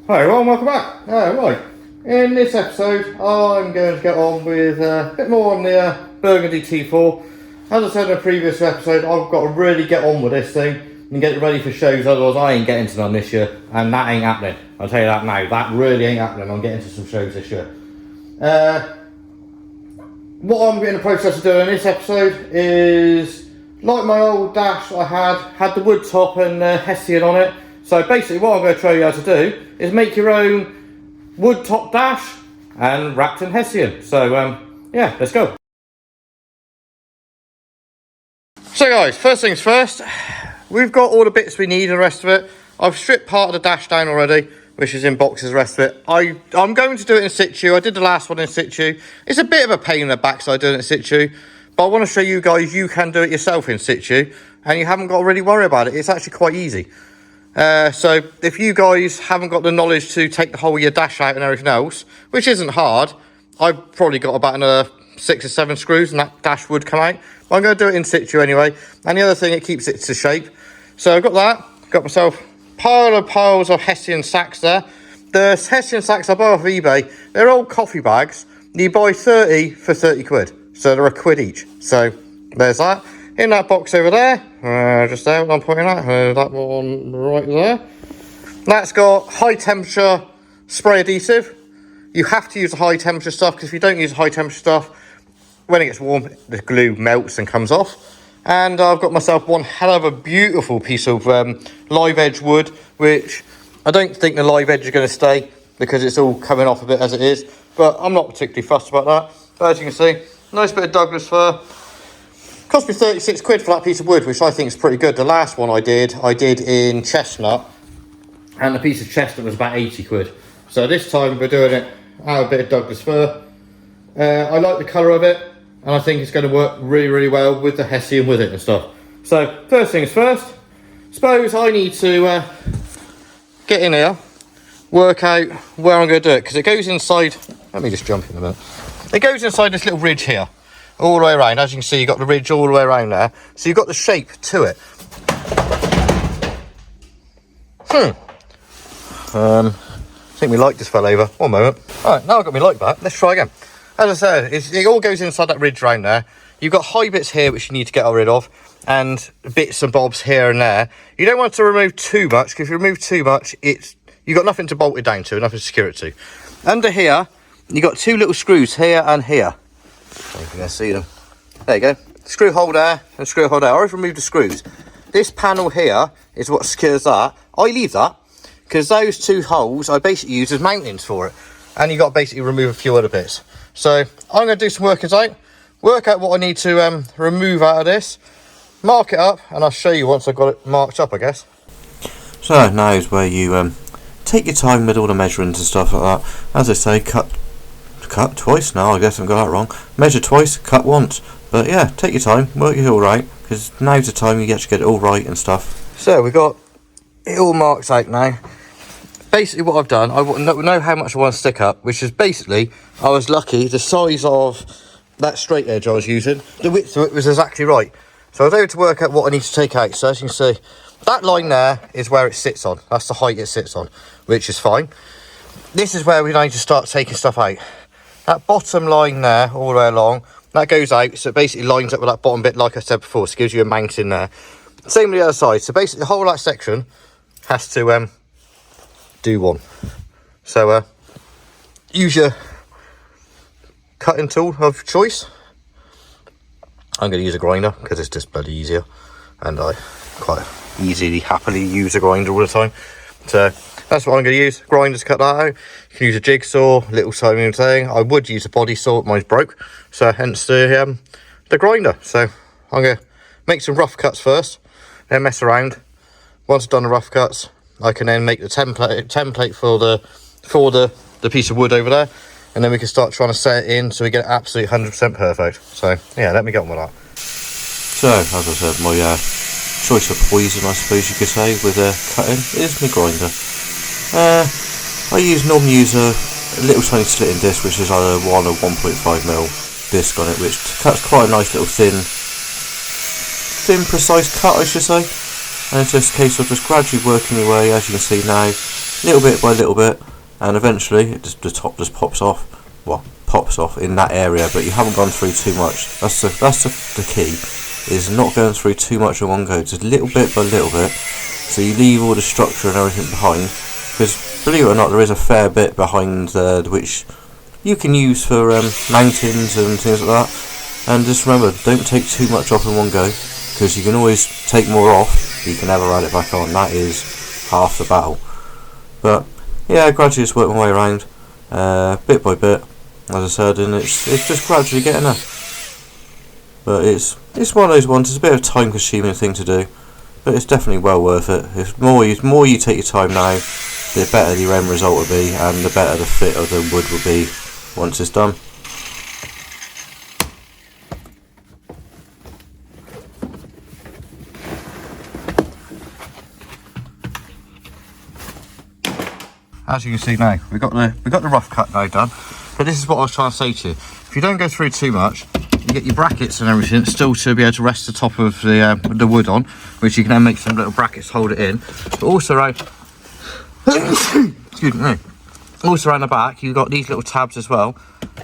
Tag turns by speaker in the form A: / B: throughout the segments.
A: Hi everyone, welcome back. Right, in this episode I'm going to get on with a bit more on the Burgundy T4. As I said in a previous episode, I've got to really get on with this thing and get it ready for shows, otherwise I ain't getting to none this year, and that ain't happening. I'll tell you that now, that really ain't happening. I'm getting to some shows this year. What I'm in the process of doing in this episode is, like my old dash I had the wood top and Hessian on it. So basically what I'm going to show you how to do is make your own wood top dash and wrapped in Hessian. So yeah, let's go. So guys, first things first, we've got all the bits we need and the rest of it. I've stripped part of the dash down already, which is in boxes, the rest of it. I'm going to do it in situ. I did the last one in situ. It's a bit of a pain in the backside doing it in situ, but I want to show you guys you can do it yourself in situ and you haven't got to really worry about it. It's actually quite easy. So if you guys haven't got the knowledge to take the whole of your dash out and everything else, which isn't hard, I've probably got about another 6 or 7 screws and that dash would come out. But I'm going to do it in situ anyway. And the other thing, it keeps it to shape. So I've got that. Got myself piles of Hessian sacks there. The Hessian sacks I buy off eBay, they're old coffee bags. You buy 30 for 30 quid. So they're a quid each. So there's that. In that box over there, just there, I'm pointing at, that one right there. That's got high temperature spray adhesive. You have to use the high temperature stuff, because if you don't use the high temperature stuff, when it gets warm, the glue melts and comes off. And I've got myself one hell of a beautiful piece of live edge wood, which I don't think the live edge is going to stay, because it's all coming off a bit as it is. But I'm not particularly fussed about that. But as you can see, nice bit of Douglas fir. Cost me 36 quid for that piece of wood, which I think is pretty good. The last one I did in chestnut, and the piece of chestnut was about 80 quid. So this time we're doing it out of a bit of Douglas fir. I like the colour of it, and I think it's going to work really, really well with the Hessian with it and stuff. So first things first, suppose I need to get in here, work out where I'm going to do it, because it goes inside, let me just jump in a minute. It goes inside this little ridge here, all the way around. As you can see, you've got the ridge all the way around there. So you've got the shape to it. I think we light just fell over. One moment. Alright, now I've got my light back. Let's try again. As I said, it all goes inside that ridge around there. You've got high bits here which you need to get rid of, and bits and bobs here and there. You don't want to remove too much, because if you remove too much, you've got nothing to bolt it down to, nothing to secure it to. Under here, you've got 2 little screws here and here. I don't know if you can see them. There you go. Screw hole there and screw hole there. I've removed the screws. This panel here is what secures that. I leave that because those 2 holes I basically use as mountings for it. And you've got to basically remove a few other bits. So I'm going to do some workings out. Work out what I need to remove out of this. Mark it up, and I'll show you once I've got it marked up, I guess.
B: So now is where you take your time with all the measurements and stuff like that. As I say, cut twice now, I guess I've got that wrong. Measure twice, cut once. But yeah, take your time, work it all right, because now's the time you get to get it all right and stuff.
A: So we've got it all marked out now. Basically what I've done, I know how much I want to stick up, which is basically, I was lucky, the size of that straight edge I was using, the width of it was exactly right. So I was able to work out what I need to take out. So as you can see, that line there is where it sits on. That's the height it sits on, which is fine. This is where we need to start taking stuff out. That bottom line there, all the way along, that goes out, so it basically lines up with that bottom bit, like I said before, so it gives you a mount in there. Same with the other side, so basically the whole of that section has to do one. So use your cutting tool of choice. I'm going to use a grinder, because it's just bloody easier, and I quite easily, happily use a grinder all the time. So that's what I'm going to use, grinder to cut that out. You can use a jigsaw, little tiny thing. I would use a body saw, mine's broke, so hence the grinder. So I'm going to make some rough cuts first, then mess around. Once I've done the rough cuts, I can then make the template for the piece of wood over there, and then we can start trying to set it in so we get it absolutely 100% perfect. So yeah, let me get on with that.
B: So as I said, my choice of poison, I suppose you could say, with cutting is my grinder. I normally use a little tiny slitting disc, which is either 1 or 1.5mm disc on it, which cuts quite a nice little thin precise cut, I should say. And it's just a case of just gradually working your way. As you can see now, little bit by little bit, and eventually the top just pops off. Well, pops off in that area, but you haven't gone through too much. That's the key, is not going through too much in one go, just little bit by little bit, so you leave all the structure and everything behind, because believe it or not, there is a fair bit behind which you can use for mountains and things like that. And just remember, don't take too much off in one go, because you can always take more off, you can never add it back on. That is half the battle. But yeah, gradually just work my way around, bit by bit, as I said, and it's just gradually getting there. But it's one of those ones. It's a bit of a time-consuming thing to do, but it's definitely well worth it. If more you take your time now, the better the end result will be, and the better the fit of the wood will be once it's done.
A: As you can see now, we got the rough cut now done. But this is what I was trying to say to you. If you don't go through too much, you get your brackets and everything still to be able to rest the top of the wood on, which you can then make some little brackets to hold it in. But also around, excuse me, also around the back, you've got these little tabs as well,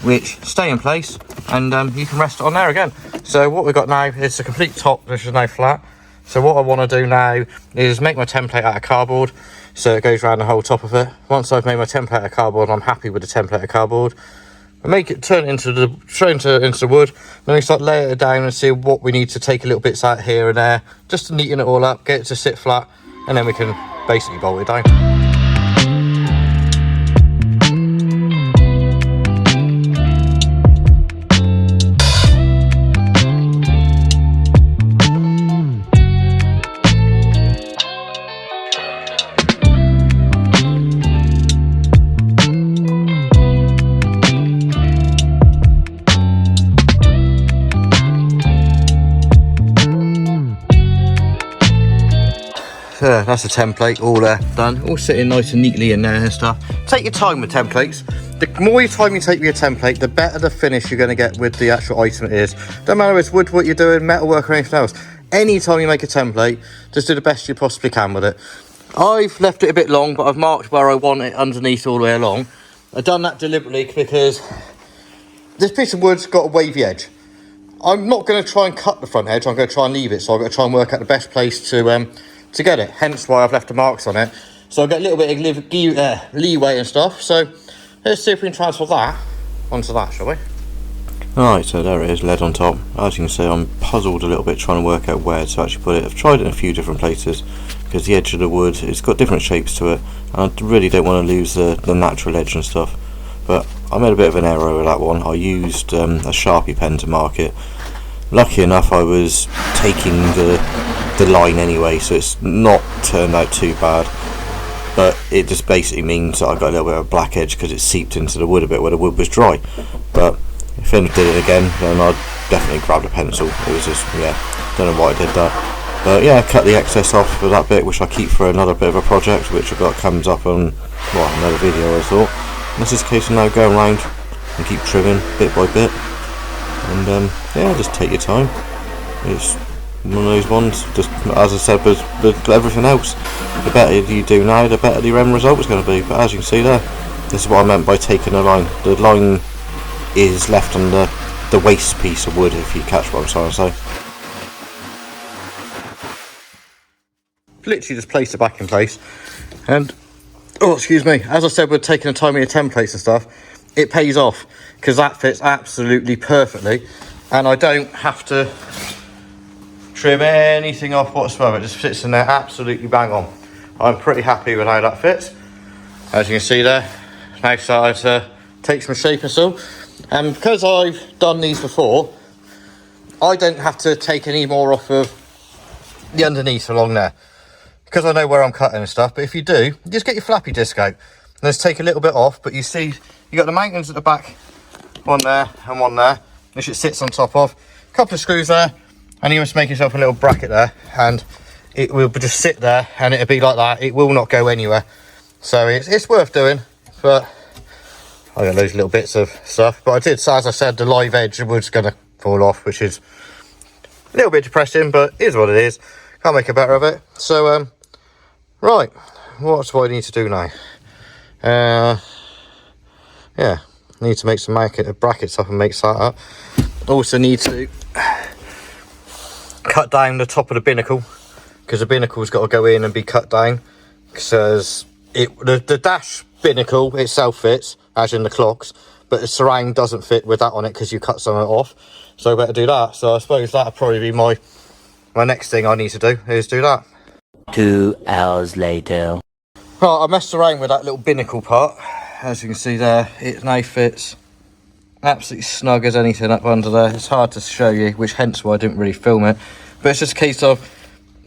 A: which stay in place, and you can rest it on there again. So what we've got now is the complete top, which is now flat. So what I want to do now is make my template out of cardboard, so it goes around the whole top of it. Once I've made my template out of cardboard, I'm happy with the template of cardboard. I make it turn into the wood. Then we start layering it down and see what we need to take a little bits out here and there, just to neaten it all up, get it to sit flat, and then we can basically bolt it down. That's the template all done, all sitting nice and neatly in there and stuff. Take your time with templates. The more time you take with your template, the better the finish you're going to get with the actual item it is. Don't matter if it's wood what you're doing, metalwork or anything else. Anytime you make a template, just do the best you possibly can with it. I've left it a bit long, but I've marked where I want it underneath all the way along. I've done that deliberately because this piece of wood's got a wavy edge. I'm not going to try and cut the front edge, I'm going to try and leave it, so I've got to try and work out the best place to get it, hence why I've left the marks on it. So I'll get a little bit of leeway and stuff. So let's see if we can transfer that onto that, shall we?
B: Alright, so there it is, lead on top. As you can see, I'm puzzled a little bit trying to work out where to actually put it. I've tried it in a few different places, because the edge of the wood, it's got different shapes to it, and I really don't want to lose the natural edge and stuff. But I made a bit of an error with that one. I used a Sharpie pen to mark it. Lucky enough, I was taking the line anyway, so it's not turned out too bad, but it just basically means that I got a little bit of a black edge because it seeped into the wood a bit where the wood was dry. But if I did it again, then I'd definitely grab a pencil. It was just, yeah, don't know why I did that. But yeah, cut the excess off for that bit, which I keep for another bit of a project, which I've got comes up on, well, another video I thought. This is a case of now going around and keep trimming bit by bit, and yeah, just take your time. It's one of those ones, just as I said with everything else, the better you do now, the better the end result is going to be. But as you can see there, this is what I meant by taking a line. The line is left on the waste piece of wood, if you catch what I'm trying to say.
A: Literally just place it back in place, and oh, excuse me, as I said, we're taking the time with your templates and stuff, it pays off, because that fits absolutely perfectly, and I don't have to trim anything off whatsoever. It just fits in there absolutely bang on. I'm pretty happy with how that fits. As you can see there, now started to take some shape and so, and because I've done these before, I don't have to take any more off of the underneath along there, because I know where I'm cutting and stuff. But if you do, just get your flappy disc out and just take a little bit off. But you see, you got the mountains at the back, one there and one there, which it sits on top of. A couple of screws there, and you just make yourself a little bracket there, and it will just sit there, and it'll be like that. It will not go anywhere. So it's worth doing. But I got those little bits of stuff. But I did, so as I said, the live edge was going to fall off, which is a little bit depressing, but it is what it is. Can't make a better of it. So right, what do I need to do now? Yeah, need to make some brackets up and make that up. Also need to cut down the top of the binnacle, because the binnacle's got to go in and be cut down, because the dash binnacle itself fits, as in the clocks, but the surround doesn't fit with that on it because you cut some of it off. So I better do that. So I suppose that'll probably be my next thing I need to do, is do that.
C: 2 hours later.
A: Right, I messed around with that little binnacle part. As you can see there, it now fits absolutely snug as anything up under there. It's hard to show you, which hence why I didn't really film it. But it's just a case of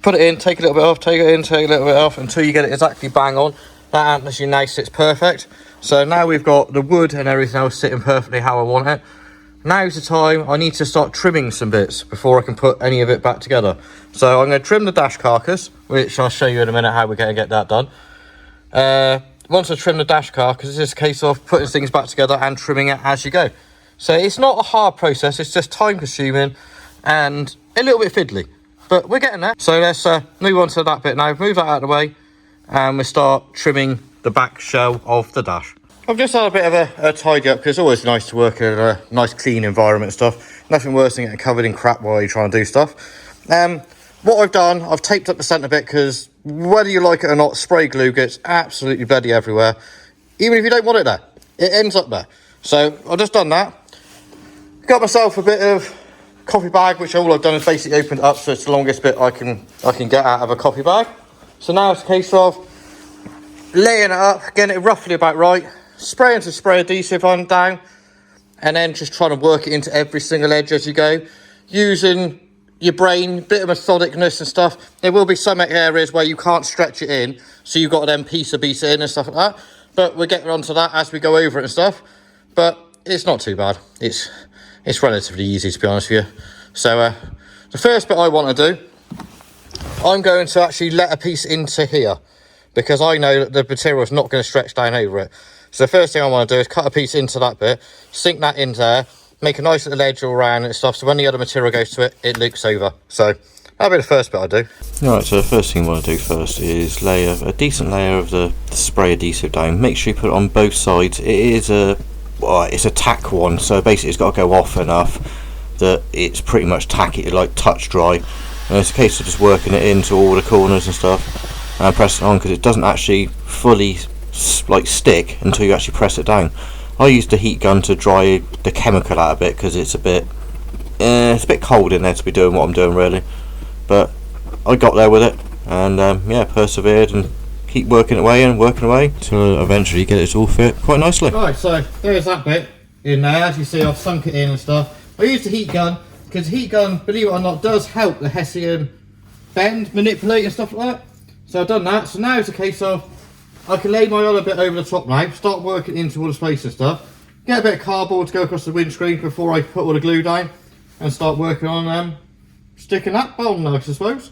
A: put it in, take a little bit off, take it in, take a little bit off, until you get it exactly bang on. That antler now sits perfect. So now we've got the wood and everything else sitting perfectly how I want it. Now's the time I need to start trimming some bits before I can put any of it back together. So I'm going to trim the dash carcass, which I'll show you in a minute how we're going to get that done. Once I trim the dash carcass, it's just a case of putting things back together and trimming it as you go. So it's not a hard process, it's just time consuming and a little bit fiddly, but we're getting there. So let's move on to that bit now, move that out of the way, and we'll start trimming the back shell of the dash. I've just had a bit of a tidy up, because it's always nice to work in a nice clean environment and stuff. Nothing worse than getting covered in crap while you're trying to do stuff. What I've done, I've taped up the centre bit, because whether you like it or not, spray glue gets absolutely bloody everywhere. Even if you don't want it there, it ends up there. So I've just done that. Got myself a bit of coffee bag, which all I've done is basically opened it up, so it's the longest bit I can get out of a coffee bag. So now it's a case of laying it up, getting it roughly about right, spraying some spray adhesive on down, and then just trying to work it into every single edge as you go, using your brain, bit of methodicness and stuff. There will be some areas where you can't stretch it in, so you've got to then piece it in and stuff like that, but we'll get onto that as we go over it and stuff. But it's not too bad, it's relatively easy, to be honest with you. So the first bit I want to do, I'm going to actually let a piece into here, because I know that the material is not going to stretch down over it. So the first thing I want to do is cut a piece into that bit, sink that in there, make a nice little edge all around and stuff, so when the other material goes to it, it loops over. So that'll be the first bit I do.
B: Alright, so the first thing I want to do first is lay a decent layer of the spray adhesive down. Make sure you put it on both sides. It is it's a tack one, so basically it's got to go off enough that it's pretty much tacky, like touch dry. And it's a case of just working it into all the corners and stuff, and press it on, because it doesn't actually fully stick until you actually press it down. I used the heat gun to dry the chemical out a bit, because it's a bit cold in there to be doing what I'm doing really. But I got there with it, and yeah, persevered and keep working away till eventually get it to all fit quite nicely.
A: Right, so there's that bit in there. As you see, I've sunk it in and stuff. I used the heat gun, because the heat gun, believe it or not, does help the Hessian bend, manipulate and stuff like that. So I've done that. So now it's a case of I can lay my other bit over the top now, start working into all the space and stuff, get a bit of cardboard to go across the windscreen before I put all the glue down, and start working on sticking that on, I suppose.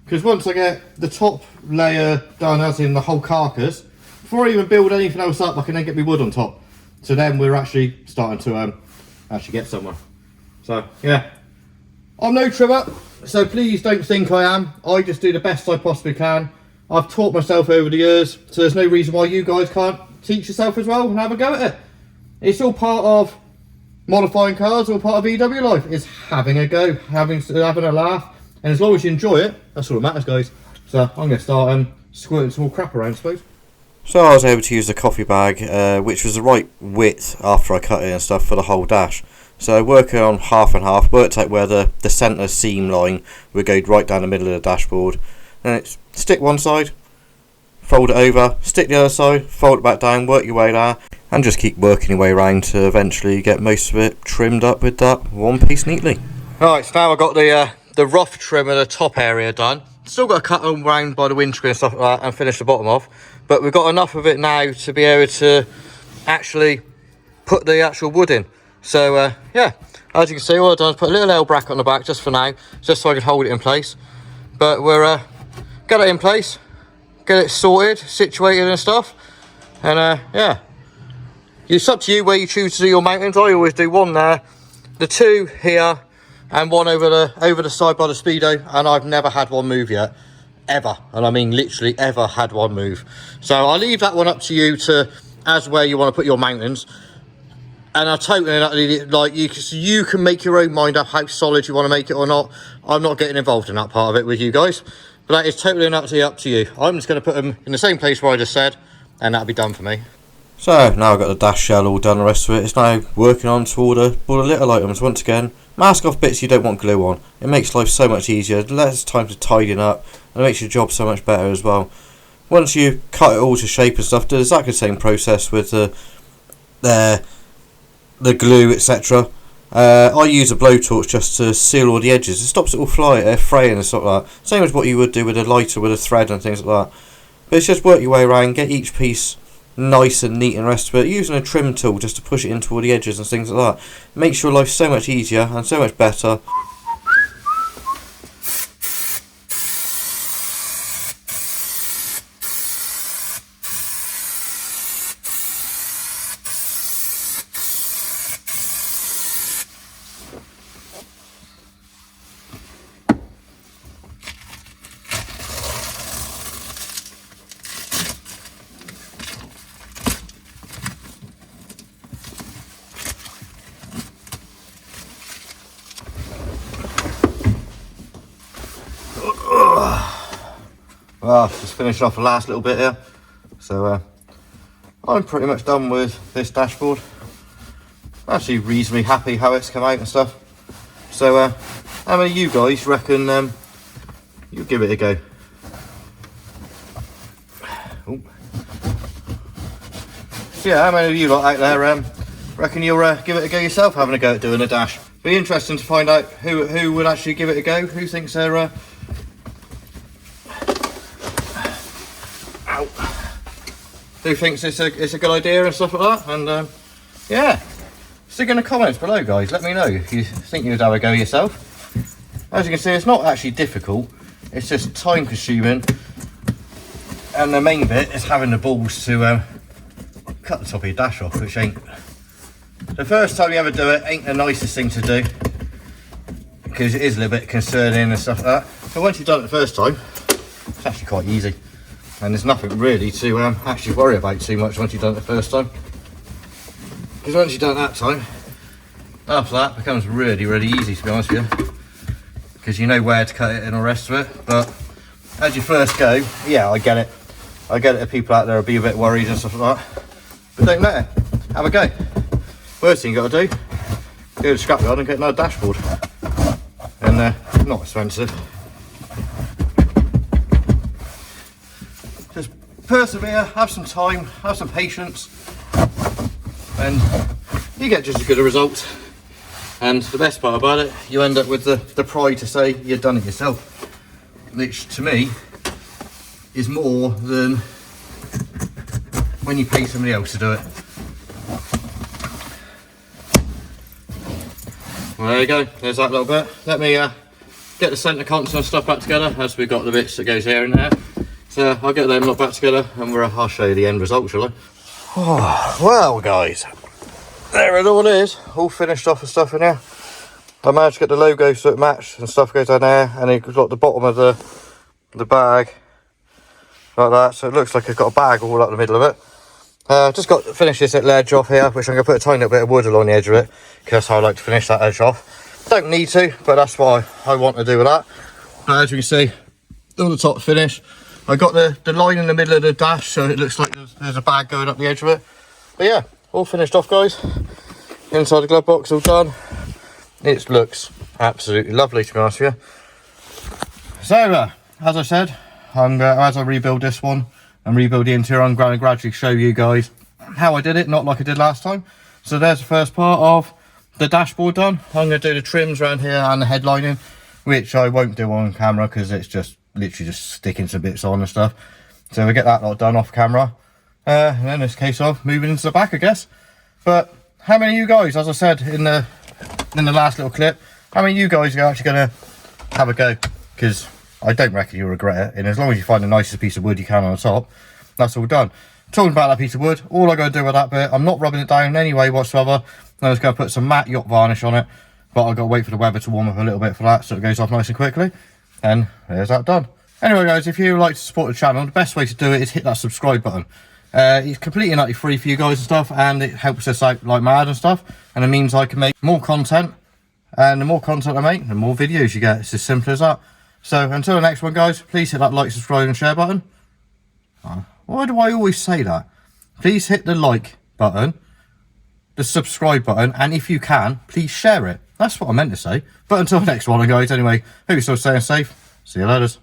A: Because once I get the top layer done, as in the whole carcass, before I even build anything else up, I can then get my wood on top. So then we're actually starting to actually get somewhere. So yeah, I'm no trimmer, so please don't think I am. I just do the best I possibly can. I've taught myself over the years, so there's no reason why you guys can't teach yourself as well and have a go at it. It's all part of modifying cars, all part of VW life. It's having a go, having a laugh, and as long as you enjoy it, that's all that matters, guys. So I'm going to start squirting some more crap around, I suppose.
B: So I was able to use the coffee bag, which was the right width after I cut it and stuff for the whole dash. So working on half and half, worked out where the centre seam line would go right down the middle of the dashboard. Then it's stick one side, fold it over, stick the other side, fold it back down, work your way there, and just keep working your way around to eventually get most of it trimmed up with that one piece neatly.
A: Right, so now I've got the rough trim of the top area done. Still got to cut them round by the windscreen and stuff like that and finish the bottom off. But we've got enough of it now to be able to actually put the actual wood in. So yeah, as you can see, all I've done is put a little L bracket on the back just for now, just so I can hold it in place. But we're get it in place, get it sorted, situated and stuff. And yeah, it's up to you where you choose to do your mountings. I always do one there, the two here, and one over the side by the speedo, and I've never had one move yet. ever, and I mean literally ever, had one move. So I'll leave that one up to you as where you want to put your mountains. And I totally, like, you can make your own mind up how solid you want to make it or not. I'm not getting involved in that part of it with you guys. But that is totally up to you. I'm just going to put them in the same place where I just said, and that'll be done for me.
B: So now I've got the dash shell all done, the rest of it. It's now working on to all the little items. Once again, mask off bits you don't want glue on. It makes life so much easier, less time to tidying up, and it makes your job so much better as well. Once you cut it all to shape and stuff, do exactly the same process with the glue, etc. I use a blowtorch just to seal all the edges. It stops it all fraying and stuff like that. Same as what you would do with a lighter with a thread and things like that. But it's just work your way around, get each piece nice and neat and the rest of it, using a trim tool just to push it into all the edges and things like that. It makes your life so much easier and so much better.
A: Well, just finished off the last little bit here. So I'm pretty much done with this dashboard. I'm actually reasonably happy how it's come out and stuff. So how many of you guys reckon you give it a go? Ooh. So yeah, how many of you lot out there reckon you'll give it a go yourself, having a go at doing a dash? Be interesting to find out who would actually give it a go, who thinks they're who thinks it's a good idea and stuff like that. And yeah, stick in the comments below, guys, let me know if you think you'd have a go yourself. As you can see, it's not actually difficult, it's just time consuming, and the main bit is having the balls to cut the top of your dash off, which ain't, the first time you ever do it, ain't the nicest thing to do, because it is a little bit concerning and stuff like that. But once you've done it the first time, it's actually quite easy. And there's nothing really to actually worry about too much once you've done it the first time. Because once you've done it that time, after that it becomes really, really easy, to be honest with you. Because you know where to cut it and all the rest of it. But as you first go, yeah, I get it. I get it if people out there will be a bit worried and stuff like that. But don't let it. Have a go. Worst thing you got to do, go to the scrapyard and get another dashboard. And not expensive. Just persevere, have some time, have some patience, and you get just as good a result. And the best part about it, you end up with the pride to say you've done it yourself, which to me is more than when you pay somebody else to do it. Well, there you go, there's that little bit. Let me get the centre console and stuff back together, as we've got the bits that goes here and there. So I'll get them lot back together and I'll show you the end result, shall I? Oh, well guys, there it all is, all finished off and stuff in here. I managed to get the logo so it matched and stuff goes down there, and it's got the bottom of the bag like that, so it looks like it's got a bag all up the middle of it. Just got to finish this little edge off here, which I'm going to put a tiny little bit of wood along the edge of it, because that's how I like to finish that edge off. Don't need to, but that's what I want to do with that. But as you can see, all the top finish. I got the line in the middle of the dash, so it looks like there's a bag going up the edge of it. But yeah, all finished off, guys. Inside the glove box all done. It looks absolutely lovely, to be honest with you. So as I said, as I rebuild this one and rebuild the interior, I'm going to gradually show you guys how I did it, not like I did last time. So there's the first part of the dashboard done. I'm going to do the trims around here and the headlining, which I won't do on camera because it's just literally just sticking some bits on and stuff. So we get that lot done off camera, and then it's a case of moving into the back, I guess. But how many of you guys, as I said in the last little clip, how many of you guys are actually going to have a go? Because I don't reckon you'll regret it, and as long as you find the nicest piece of wood you can on the top, that's all done. Talking about that piece of wood, all I got to do with that bit, I'm not rubbing it down in any way whatsoever. I'm just going to put some matte yacht varnish on it, but I've got to wait for the weather to warm up a little bit for that, so it goes off nice and quickly. And there's that done. Anyway guys, if you would like to support the channel, the best way to do it is hit that subscribe button. It's completely and utterly free for you guys and stuff, and it helps us out like mad and stuff, and it means I can make more content, and the more content I make, the more videos you get. It's as simple as that. So until the next one guys, please hit that like, subscribe and share button. Why do I always say that? Please hit the like button, the subscribe button, and if you can, please share it. That's what I meant to say. But until the next one guys, anyway, hope you're still staying safe. See you later.